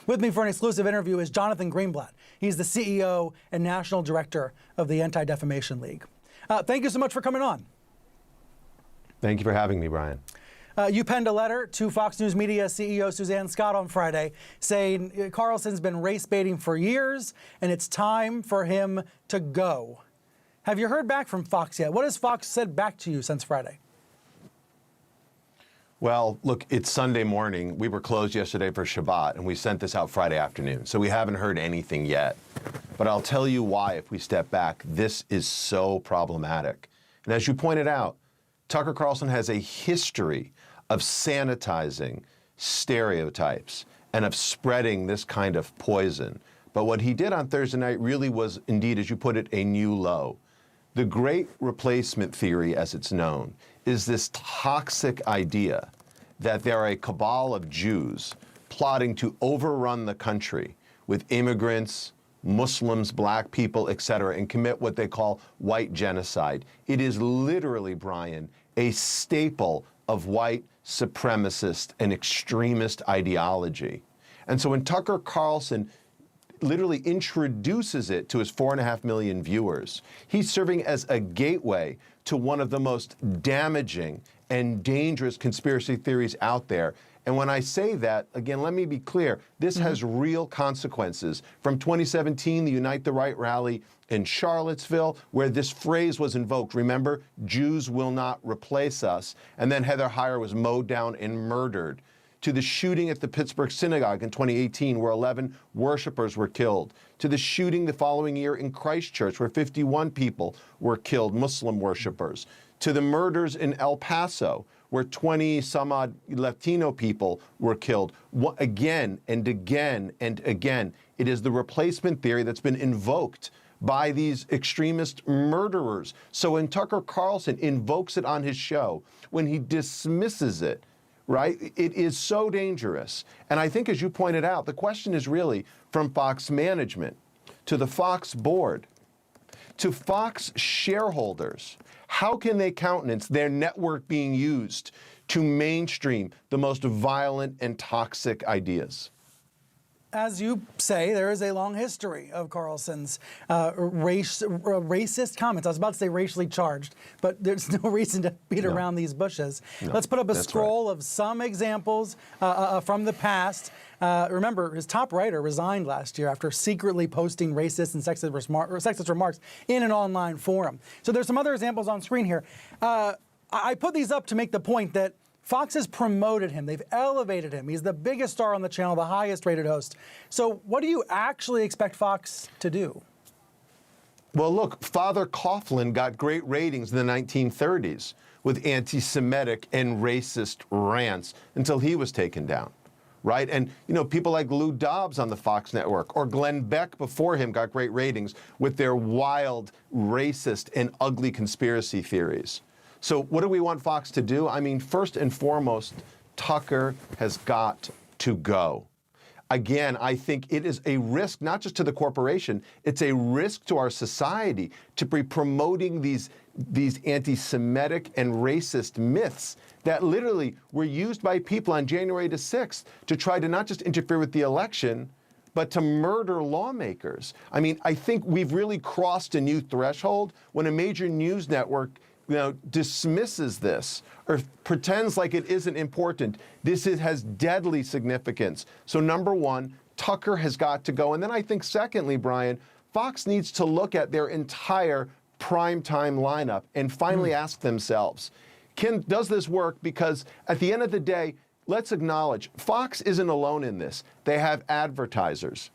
With me for an exclusive interview is Jonathan Greenblatt. He's the CEO and National Director of the Anti-Defamation League. Thank you so much for coming on. Thank you for having me, Brian. You penned a letter to Fox News Media CEO Suzanne on Friday saying Carlson's been race baiting for years and it's time for him to go. Have you heard back from Fox yet? What has Fox said back to you since Friday? Well, look, it's Sunday morning. We were closed yesterday for Shabbat, and we sent this out Friday afternoon, so we haven't heard anything yet. But I'll tell you why, if we step back, this is so problematic. And as you pointed out, Tucker Carlson has a history of sanitizing stereotypes and of spreading this kind of poison. But what he did on Thursday night really was, indeed, as you put it, a new low. The great replacement theory, as it's known, is this toxic idea that there are a cabal of Jews plotting to overrun the country with immigrants, Muslims, black people, etc., and commit what they call white genocide. It is literally, Brian, a staple of white supremacist and extremist ideology. And so when Tucker Carlson literally introduces it to his 4.5 million viewers, he's serving as a gateway to one of the most damaging and dangerous conspiracy theories out there. And when I say that, again, let me be clear, this has real consequences. From 2017, the Unite the Right rally in Charlottesville, where this phrase was invoked, remember, Jews will not replace us, and then Heather Heyer was mowed down and murdered, to the shooting at the Pittsburgh synagogue in 2018, where 11 worshipers were killed, to the shooting the following year in Christchurch, where 51 people were killed, Muslim worshipers, to the murders in El Paso, where 20 some odd Latino people were killed. Again and again and again, it is the replacement theory that's been invoked by these extremist murderers. So when Tucker Carlson invokes it on his show, when he dismisses it, right, it is so dangerous. And I think, as you pointed out, the question is really from Fox management to the Fox board to Fox shareholders. How can they countenance their network being used to mainstream the most violent and toxic ideas? As you say, there is a long history of Carlson's racist comments. I was about to say racially charged, but there's no reason to beat around these bushes. No, let's put up a scroll of some examples from the past. Remember, his top writer resigned last year after secretly posting racist and sexist remarks in an online forum. So there's some other examples on screen here. I put these up to make the point that Fox has promoted him. They've elevated him. He's the biggest star on the channel, the highest rated host. So what do you actually expect Fox to do? Well, look, Father Coughlin got great ratings in the 1930s with anti-Semitic and racist rants until he was taken down, right? And, you know, people like Lou Dobbs on the Fox network or Glenn Beck before him got great ratings with their wild, racist, and ugly conspiracy theories. So what do we want Fox to do? I mean, first and foremost, Tucker has got to go. Again, I think it is a risk, not just to the corporation, it's a risk to our society to be promoting these anti-Semitic and racist myths that literally were used by people on January the 6th to try to not just interfere with the election, but to murder lawmakers. I mean, I think we've really crossed a new threshold when a major news network dismisses this or pretends like it isn't important. This has deadly significance. So number one, Tucker has got to go. And then I think secondly, Brian, Fox needs to look at their entire primetime lineup and finally ask themselves, does this work? Because at the end of the day, let's acknowledge Fox isn't alone in this. They have advertisers.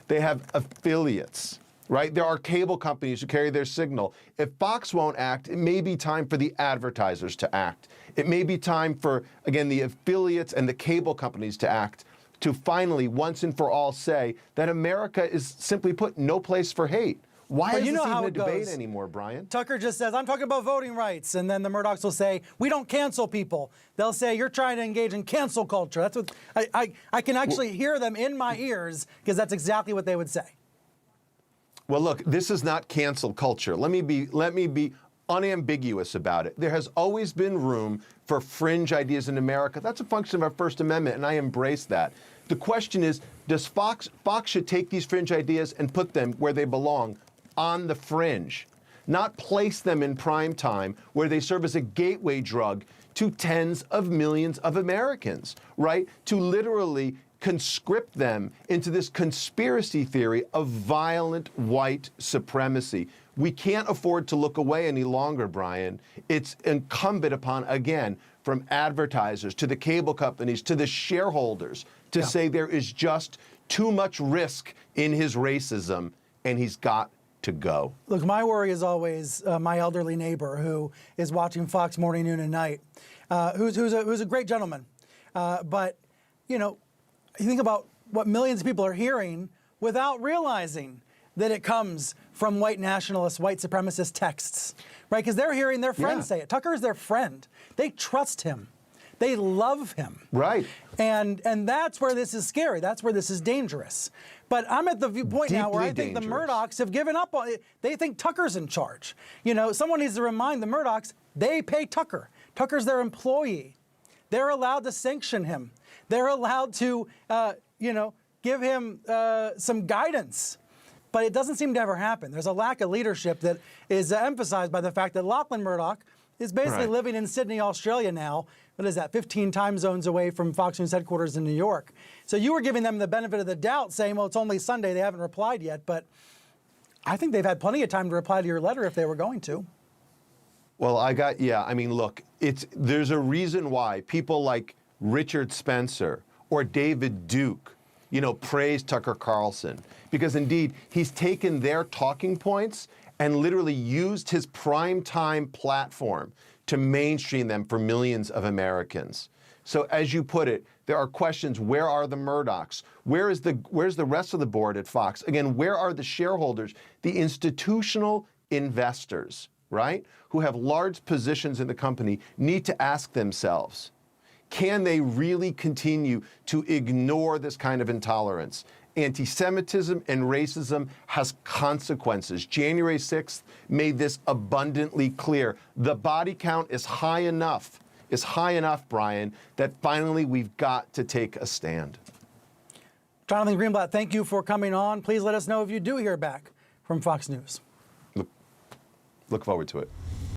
They have affiliates. Right? There are cable companies who carry their signal. If Fox won't act, it may be time for the advertisers to act. It may be time for, again, the affiliates and the cable companies to act, to finally, once and for all, say that America is, simply put, no place for hate. Why is this even a debate anymore, Brian? Tucker just says, I'm talking about voting rights. And then the Murdochs will say, we don't cancel people. They'll say, you're trying to engage in cancel culture. That's what I can actually hear them in my ears, because that's exactly what they would say. Well, look, this is not cancel culture. Let me be unambiguous about it. There has always been room for fringe ideas in America. That's a function of our First Amendment, and I embrace that. The question is, does Fox should take these fringe ideas and put them where they belong, on the fringe, not place them in prime time where they serve as a gateway drug to tens of millions of Americans, right? To literally conscript them into this conspiracy theory of violent white supremacy. We can't afford to look away any longer, Brian. It's incumbent upon, again, from advertisers to the cable companies to the shareholders to say there is just too much risk in his racism, and he's got to go. Look, my worry is always my elderly neighbor who is watching Fox morning, noon, and night, who's a great gentleman. But, you know, you think about what millions of people are hearing without realizing that it comes from white nationalist, white supremacist texts, right? Because they're hearing their friends say it. Tucker is their friend. They trust him. They love him. Right. And that's where this is scary. That's where this is dangerous. But I'm at the point now where I think the Murdochs have given up on it. They think Tucker's in charge. You know, someone needs to remind the Murdochs, they pay Tucker. Tucker's their employee. They're allowed to sanction him. They're allowed to, you know, give him some guidance. But it doesn't seem to ever happen. There's a lack of leadership that is emphasized by the fact that Lachlan Murdoch is basically living in Sydney, Australia now. What is that, 15 time zones away from Fox News headquarters in New York. So you were giving them the benefit of the doubt, saying, well, it's only Sunday, they haven't replied yet. But I think they've had plenty of time to reply to your letter if they were going to. Well, I mean, look, there's a reason why people like Richard Spencer or David Duke, you know, praise Tucker Carlson, because indeed he's taken their talking points and literally used his primetime platform to mainstream them for millions of Americans. So as you put it, there are questions: where are the Murdochs? Where's the rest of the board at Fox? Again, where are the shareholders, the institutional investors, right, who have large positions in the company, need to ask themselves, can they really continue to ignore this kind of intolerance? Anti-Semitism and racism has consequences. January 6th made this abundantly clear. The body count is high enough, Brian, that finally we've got to take a stand. Jonathan Greenblatt, thank you for coming on. Please let us know if you do hear back from Fox News. Look forward to it.